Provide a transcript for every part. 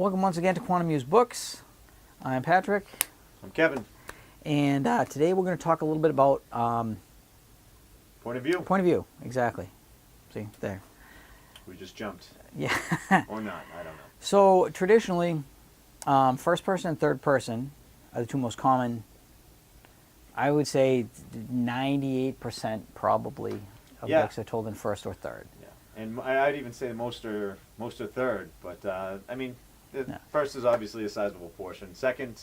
Welcome once again to Quantum Muse Books. I'm Patrick. I'm Kevin. And today we're going to talk a little bit about... Point of view. Point of view, exactly. See, there. We just jumped. Yeah. Or not, I don't know. So, traditionally, first person and third person are the two most common. I would say 98% probably of books are told in first or third. Yeah. And I'd even say most are third, but I mean, first is obviously a sizable portion. Second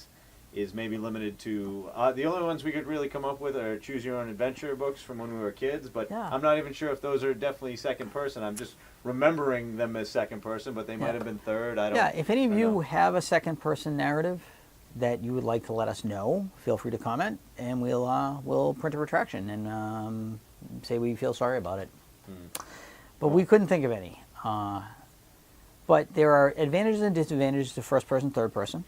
is maybe limited to, the only ones we could really come up with are Choose Your Own Adventure books from when we were kids, but I'm not even sure if those are definitely second person. I'm just remembering them as second person, but they might have been third. I don't know. If any of you have a second person narrative that you would like to let us know, feel free to comment, and we'll print a retraction and say we feel sorry about it. But we couldn't think of any. But there are advantages and disadvantages to first person, third person.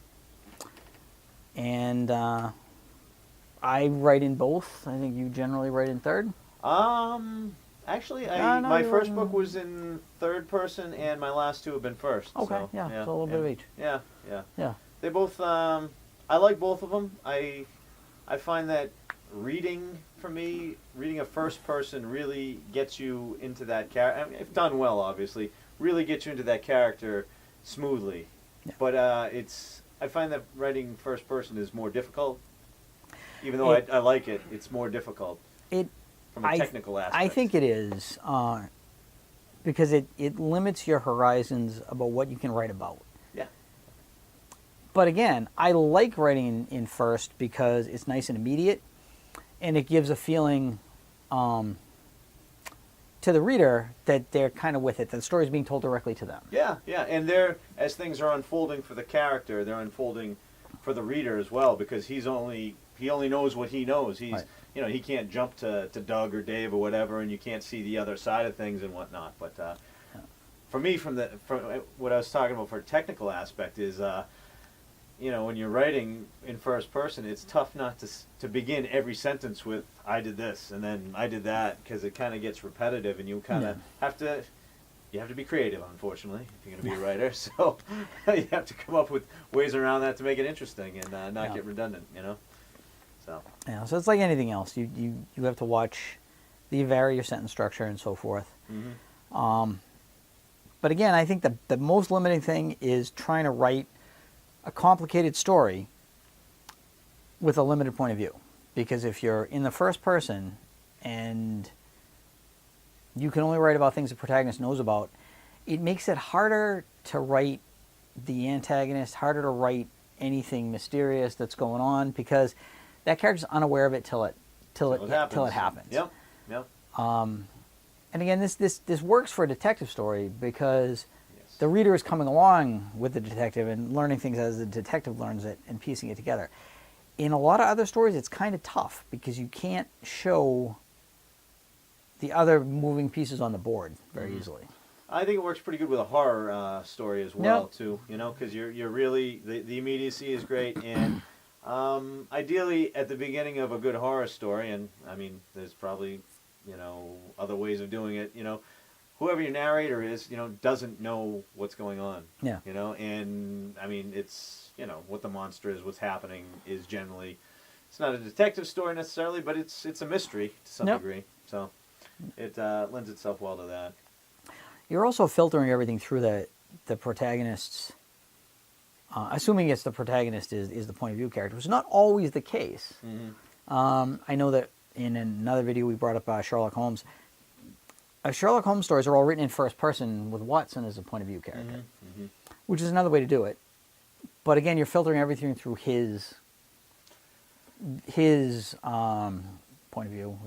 And I write in both. I think you generally write in third. Actually, my first book was in third person, and my last two have been first. Okay, so, so a little bit of each. Yeah. They both, I like both of them. I find that reading, for me, reading a first person really gets you into that character. I mean, if done well, obviously, really gets you into that character smoothly. Yeah. But I find that writing first person is more difficult. Even though I like it, it's more difficult from a technical aspect. I think it is, because it limits your horizons about what you can write about. Yeah. But again, I like writing in first because it's nice and immediate, and it gives a feeling to the reader that they're kind of with it, that the story is being told directly to them. Yeah, and as things are unfolding for the character, they're unfolding for the reader as well, because he only knows what he knows. He can't jump to Doug or Dave or whatever, and you can't see the other side of things and whatnot. But for me, from what I was talking about for a technical aspect is, when you're writing in first person, it's tough not to begin every sentence with "I did this" and then "I did that," because it kind of gets repetitive, and you kind of have to be creative, unfortunately, if you're going to be a writer. So you have to come up with ways around that to make it interesting and not get redundant, So so it's like anything else. You have to watch, you vary your sentence structure and so forth. Mm-hmm. But again, I think the most limiting thing is trying to write a complicated story with a limited point of view. Because if you're in the first person and you can only write about things the protagonist knows about, it makes it harder to write the antagonist, harder to write anything mysterious that's going on, because that character's unaware of it till it happens. Yep. And again, this works for a detective story because the reader is coming along with the detective and learning things as the detective learns it and piecing it together. In a lot of other stories, it's kind of tough because you can't show the other moving pieces on the board very easily. I think it works pretty good with a horror story as well, too. Because you're really the immediacy is great, and ideally at the beginning of a good horror story, and I mean, there's probably other ways of doing it. Whoever your narrator is, doesn't know what's going on. Yeah. And I mean, it's what the monster is, what's happening is generally, it's not a detective story necessarily, but it's a mystery to some degree. So it lends itself well to that. You're also filtering everything through the protagonist's, assuming it's the protagonist is the point of view character, which is not always the case. Mm-hmm. I know that in another video we brought up Sherlock Holmes. Sherlock Holmes stories are all written in first person with Watson as a point of view character, which is another way to do it. But again, you're filtering everything through his point of view.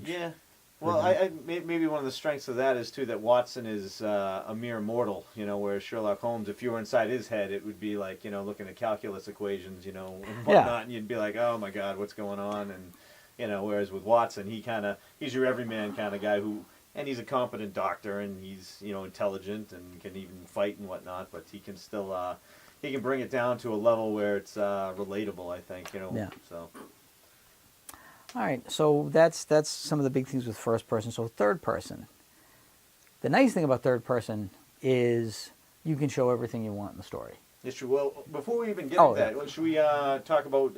Well, maybe one of the strengths of that is, too, that Watson is a mere mortal, whereas Sherlock Holmes, if you were inside his head, it would be like, looking at calculus equations, and whatnot, and you'd be like, oh, my God, what's going on? And, whereas with Watson, he's your everyman kind of guy and he's a competent doctor, and he's, intelligent and can even fight and whatnot, but he can still, he can bring it down to a level where it's relatable, I think, so... All right, so that's some of the big things with first person. So third person. The nice thing about third person is you can show everything you want in the story. It's true. Well, before we even get Oh, into that, should we talk about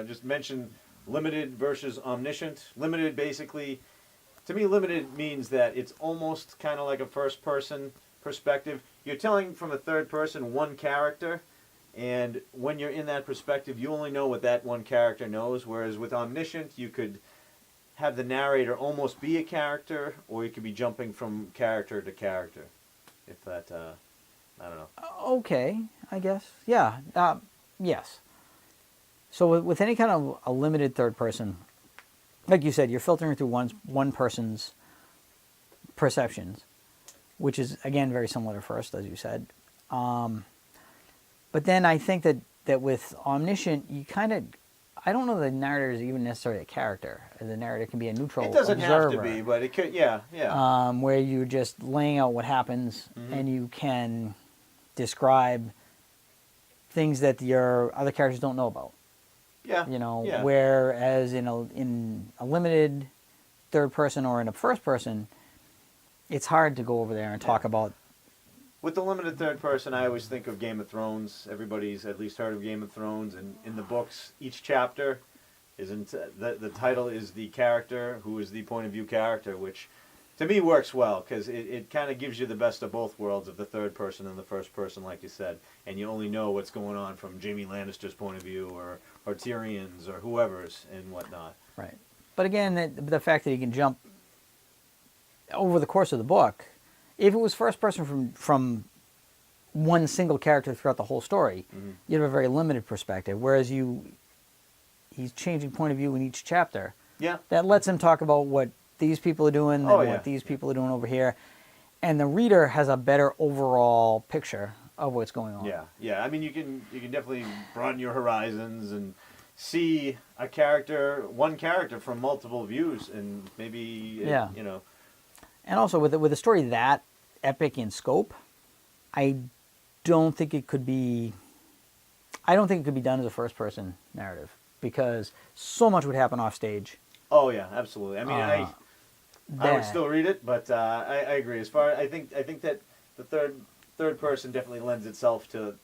just mention limited versus omniscient? Limited, basically, to me, limited means that it's almost kind of like a first-person perspective. You're telling from a third person one character, and when you're in that perspective, you only know what that one character knows. Whereas with omniscient, you could have the narrator almost be a character, or you could be jumping from character to character. If that, I don't know. Okay, I guess. Yeah. Yes. So with any kind of a limited third person, like you said, you're filtering through one person's perceptions, which is, again, very similar to first, as you said. But then I think that with omniscient, you kind of, I don't know the narrator is even necessarily a character. The narrator can be a neutral observer. It doesn't have to be, but it could, yeah. Where you're just laying out what happens, and you can describe things that your other characters don't know about. Yeah. You know, yeah. whereas in a limited third person or in a first person, it's hard to go over there and talk about. With the limited third person, I always think of Game of Thrones. Everybody's at least heard of Game of Thrones, and in the books, each chapter isn't the title is the character who is the point of view character, which to me works well because it kind of gives you the best of both worlds of the third person and the first person, like you said, and you only know what's going on from Jaime Lannister's point of view or Tyrion's or whoever's and whatnot. Right. But again, the fact that you can jump over the course of the book, if it was first person from one single character throughout the whole story, you'd have a very limited perspective. Whereas he's changing point of view in each chapter. Yeah. That lets him talk about what these people are doing and what these people are doing over here. And the reader has a better overall picture of what's going on. Yeah, yeah. I mean, you can definitely broaden your horizons and see one character from multiple views, and maybe you know. And also with a story that epic in scope, I don't think it could be done as a first person narrative because so much would happen off stage. Oh yeah, absolutely. I mean, I would still read it, but I agree. As far I think that the third person definitely lends itself to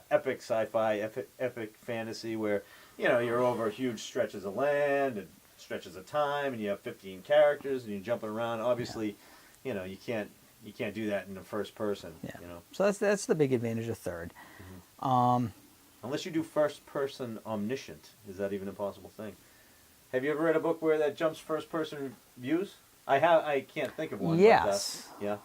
epic sci-fi, epic fantasy, where you're over huge stretches of land and stretches of time, and you have 15 characters, and you're jumping around. Obviously, you can't do that in the first person. Yeah. So that's the big advantage of third. Unless you do first person omniscient, is that even a possible thing? Have you ever read a book where that jumps first person views? I can't think of one. Yes. But, yeah.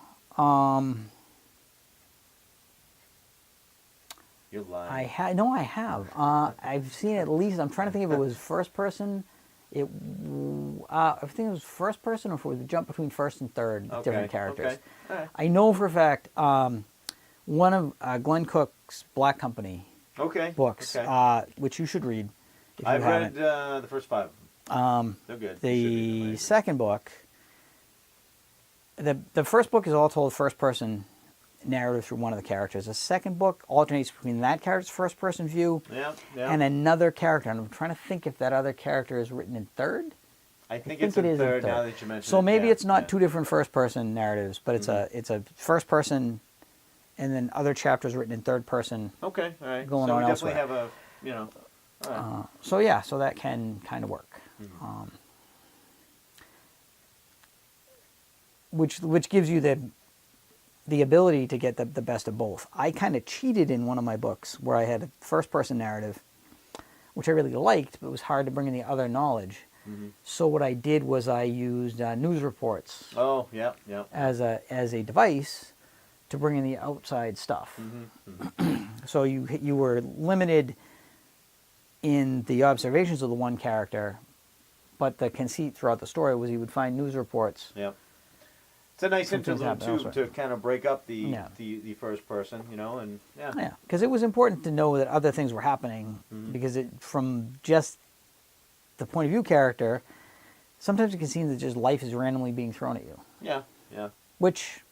You're lying. I have. I've seen at least. I'm trying to think if it was first person. I think it was first person, or if it was a jump between first and third different characters. Okay. All right. I know for a fact one of Glenn Cook's Black Company books, which you should read. If I've you haven't. read the first 5. They're good. The second book, the first book is all told first person narrative through one of the characters. The second book alternates between that character's first person view and another character. And I'm trying to think if that other character is written in third. I think it's in third now that you mention it. So maybe it's not two different first person narratives, but it's a first person and then other chapters written in third person. Okay, all right. Going so on we definitely elsewhere. have all right. So that can kind of work. Which gives you the ability to get the best of both. I kind of cheated in one of my books where I had a first-person narrative, which I really liked, but it was hard to bring in the other knowledge. So what I did was I used news reports. Oh, yeah. As a device to bring in the outside stuff. So you were limited in the observations of the one character, but the conceit throughout the story was he would find news reports. Yep. It's a nice interlude too to kind of break up the first person, and yeah, because it was important to know that other things were happening because from just the point of view character, sometimes it can seem that just life is randomly being thrown at you. Yeah. Which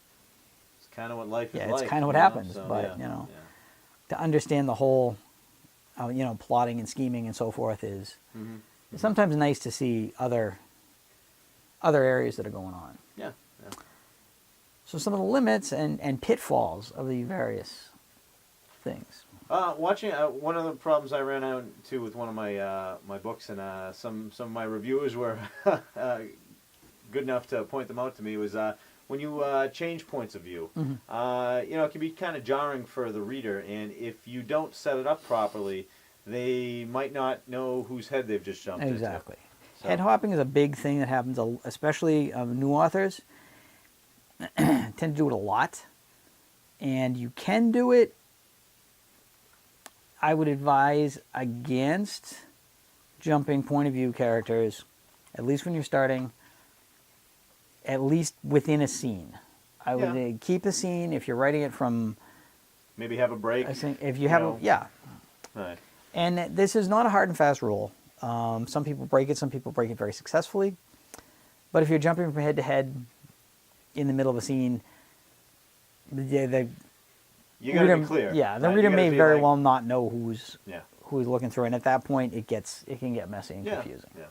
it's kind of what life is like. Yeah, it's kind of what happens, but to understand the whole, plotting and scheming and so forth is sometimes nice to see other areas that are going on. Yeah. So some of the limits and pitfalls of the various things. Watching one of the problems I ran out to with one of my my books, and some of my reviewers were good enough to point them out to me, was when you change points of view. You know, it can be kind of jarring for the reader, and if you don't set it up properly, they might not know whose head they've just jumped Exactly. into. So. Head hopping is a big thing that happens, especially new authors tend to do it a lot, and you can do it. I would advise against jumping point of view characters, at least when you're starting, at least within a scene. I would keep the scene if you're writing it from... Maybe have a break. If you have yeah. Right. And this is not a hard and fast rule. Some people break it, some people break it very successfully. But if you're jumping from head to head in the middle of a scene, you got to be clear. Yeah, the right? reader may very well not know who's looking through, and at that point, it can get messy and confusing. Yeah.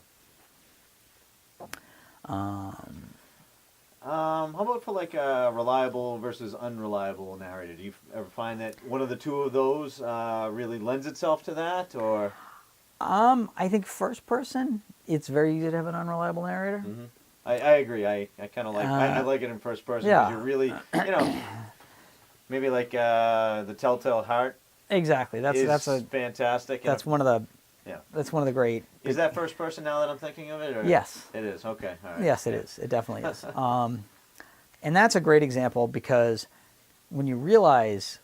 How about for like a reliable versus unreliable narrator? Do you ever find that one of the two of those really lends itself to that, or? I think first person, it's very easy to have an unreliable narrator. Mm-hmm. I agree. I kind of like I like it in first person because you're really, you know, maybe like the Telltale Heart. Exactly. That's fantastic. That's one of the that's one of the great. Is that first person now that I'm thinking of it? Or? Yes. It is. Okay. All right. Yes, it is. It definitely is. And that's a great example because when you realize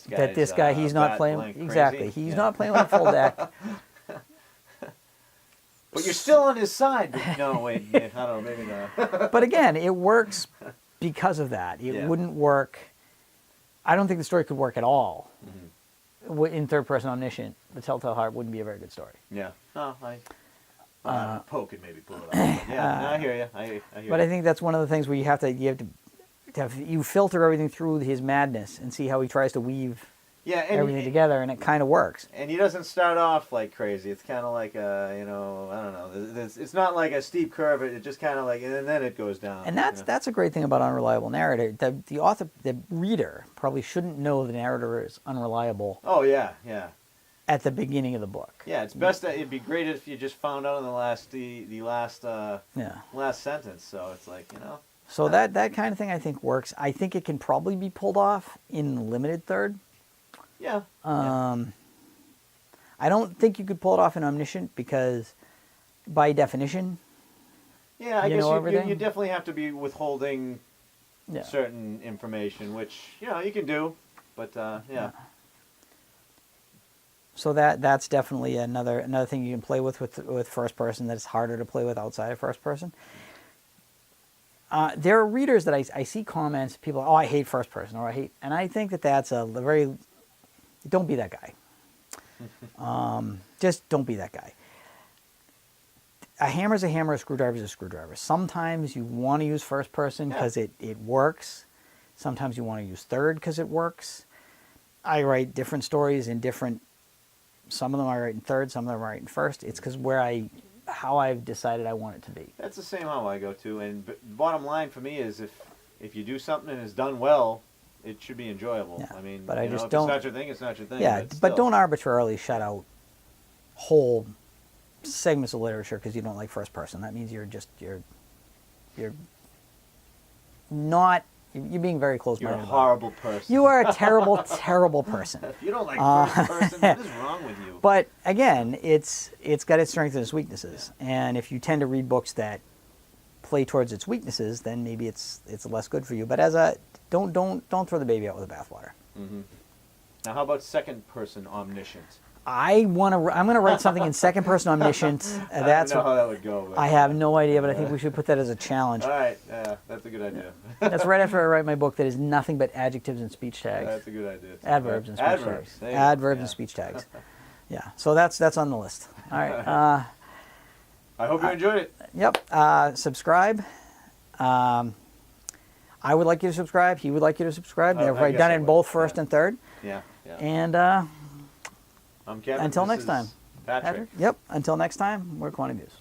that this guy, he's not playing exactly. He's not playing like full deck. But you're still on his side. No, wait. I don't know. Maybe not. But again, it works because of that. It wouldn't work. I don't think the story could work at all in third-person omniscient. The Telltale Heart wouldn't be a very good story. Yeah. No, Poe could maybe pull it off. Yeah, no, I hear you. I hear but I think that's one of the things where you filter everything through his madness and see how he tries to weave everything together, and it kind of works. And he doesn't start off like crazy. It's kind of like I don't know. It's not like a steep curve. It just kind of like, and then it goes down. And that's a great thing about unreliable narrator. The author, the reader, probably shouldn't know the narrator is unreliable. Oh yeah. At the beginning of the book. Yeah, it's best that it'd be great if you just found out in the last sentence. So it's like, you know. So that kind of thing I think works. I think it can probably be pulled off in limited third. Yeah. I don't think you could pull it off in omniscient because, by definition, I guess you definitely have to be withholding certain information, which you can do, but yeah. So that's definitely another thing you can play with first person that's harder to play with outside of first person. There are readers that I see comments, people, I hate first person, or and I think that's a very, don't be that guy. Just don't be that guy. A hammer's a hammer, a screwdriver's a screwdriver. Sometimes you want to use first person because it works. Sometimes you want to use third because it works. I write different stories in different, some of them I write in third, some of them I write in first. It's because how I've decided I want it to be. That's the same how I go too. And bottom line for me is if you do something and it's done well, it should be enjoyable. Yeah, I mean, but if it's not your thing, it's not your thing. Yeah, but don't arbitrarily shut out whole segments of literature because you don't like first person. That means you're being very close-minded. You're a horrible person. You are a terrible, terrible person. If you don't like first person, what is wrong with you? But again, it's got its strengths and its weaknesses. Yeah. And if you tend to read books that play towards its weaknesses, then maybe it's less good for you. But don't throw the baby out with the bathwater. Mm-hmm. Now, how about second person omniscient? I'm gonna write something in second person omniscient. That's I don't know how that would go. I have no idea, but I think we should put that as a challenge. All right, that's a good idea. That's right after I write my book that is nothing but adjectives and speech tags. That's a good idea. Adverbs and speech tags. Adverbs and speech tags. Yeah, so that's on the list. All right. I hope you enjoyed it. Yep. Subscribe. I would like you to subscribe. He would like you to subscribe. I've done it in both first and third. Yeah. And I'm Kevin. Until next time. Patrick. Yep. Until next time, we're Quantum Muse.